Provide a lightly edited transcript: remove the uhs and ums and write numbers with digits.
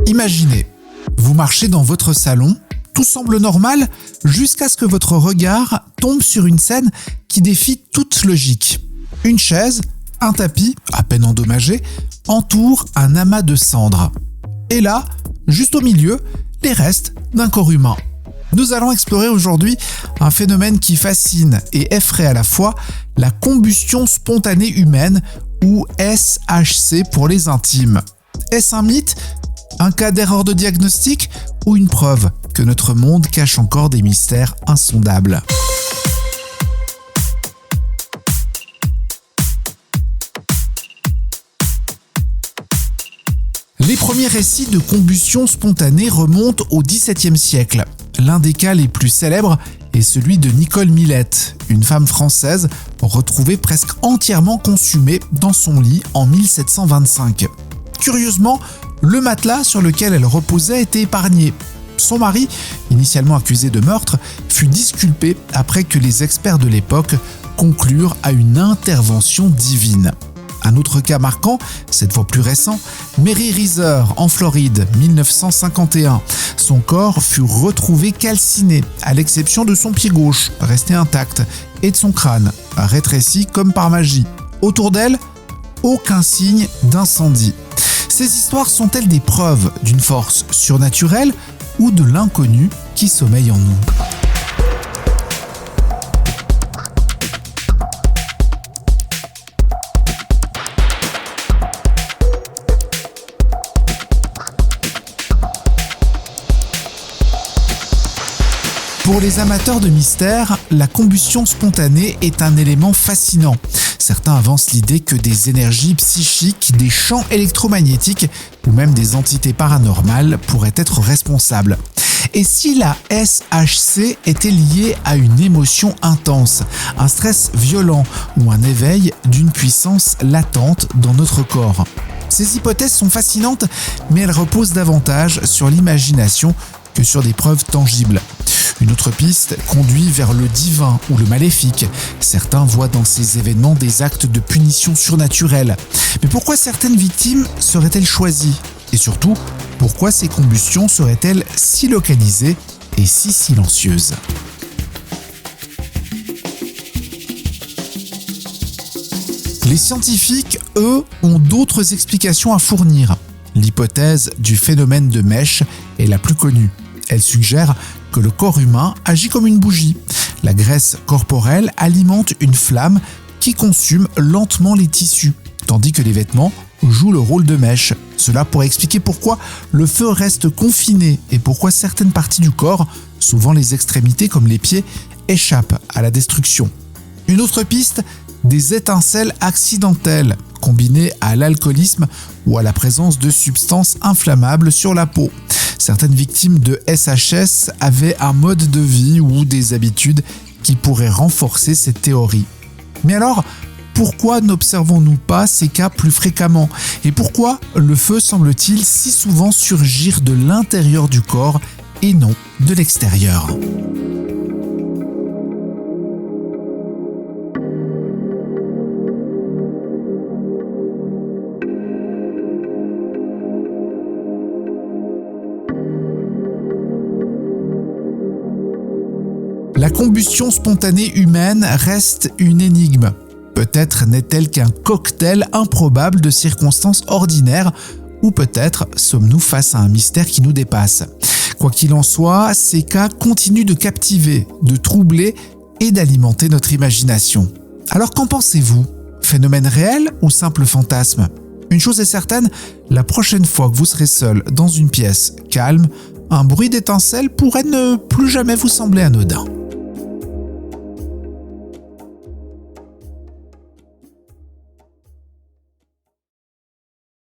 Imaginez, vous marchez dans votre salon, tout semble normal jusqu'à ce que votre regard tombe sur une scène qui défie toute logique. Une chaise, un tapis, à peine endommagé, entoure un amas de cendres. Et là, juste au milieu, les restes d'un corps humain. Nous allons explorer aujourd'hui un phénomène qui fascine et effraie à la fois, la combustion spontanée humaine ou SHC pour les intimes. Est-ce un mythe, un cas d'erreur de diagnostic ou une preuve que notre monde cache encore des mystères insondables ? Les premiers récits de combustion spontanée remontent au XVIIe siècle. L'un des cas les plus célèbres est celui de Nicole Millette, une femme française retrouvée presque entièrement consumée dans son lit en 1725. Curieusement, le matelas sur lequel elle reposait était épargné. Son mari, initialement accusé de meurtre, fut disculpé après que les experts de l'époque conclurent à une intervention divine. Un autre cas marquant, cette fois plus récent, Mary Reeser en Floride, 1951. Son corps fut retrouvé calciné, à l'exception de son pied gauche, resté intact, et de son crâne, rétréci comme par magie. Autour d'elle, aucun signe d'incendie. Ces histoires sont-elles des preuves d'une force surnaturelle ou de l'inconnu qui sommeille en nous ? Pour les amateurs de mystère, la combustion spontanée est un élément fascinant. Certains avancent l'idée que des énergies psychiques, des champs électromagnétiques ou même des entités paranormales pourraient être responsables. Et si la SHC était liée à une émotion intense, un stress violent ou un éveil d'une puissance latente dans notre corps ? Ces hypothèses sont fascinantes, mais elles reposent davantage sur l'imagination que sur des preuves tangibles. Une autre piste conduit vers le divin ou le maléfique. Certains voient dans ces événements des actes de punition surnaturelle. Mais pourquoi certaines victimes seraient-elles choisies ? Et surtout, pourquoi ces combustions seraient-elles si localisées et si silencieuses ? Les scientifiques, eux, ont d'autres explications à fournir. L'hypothèse du phénomène de mèche est la plus connue. Elle suggère que le corps humain agit comme une bougie. La graisse corporelle alimente une flamme qui consume lentement les tissus, tandis que les vêtements jouent le rôle de mèche. Cela pourrait expliquer pourquoi le feu reste confiné et pourquoi certaines parties du corps, souvent les extrémités comme les pieds, échappent à la destruction. Une autre piste, des étincelles accidentelles, combinées à l'alcoolisme ou à la présence de substances inflammables sur la peau. Certaines victimes de SHS avaient un mode de vie ou des habitudes qui pourraient renforcer cette théorie. Mais alors, pourquoi n'observons-nous pas ces cas plus fréquemment ? Et pourquoi le feu semble-t-il si souvent surgir de l'intérieur du corps et non de l'extérieur ? La combustion spontanée humaine reste une énigme. Peut-être n'est-elle qu'un cocktail improbable de circonstances ordinaires, ou peut-être sommes-nous face à un mystère qui nous dépasse. Quoi qu'il en soit, ces cas continuent de captiver, de troubler et d'alimenter notre imagination. Alors qu'en pensez-vous ? Phénomène réel ou simple fantasme ? Une chose est certaine, la prochaine fois que vous serez seul dans une pièce calme, un bruit d'étincelle pourrait ne plus jamais vous sembler anodin.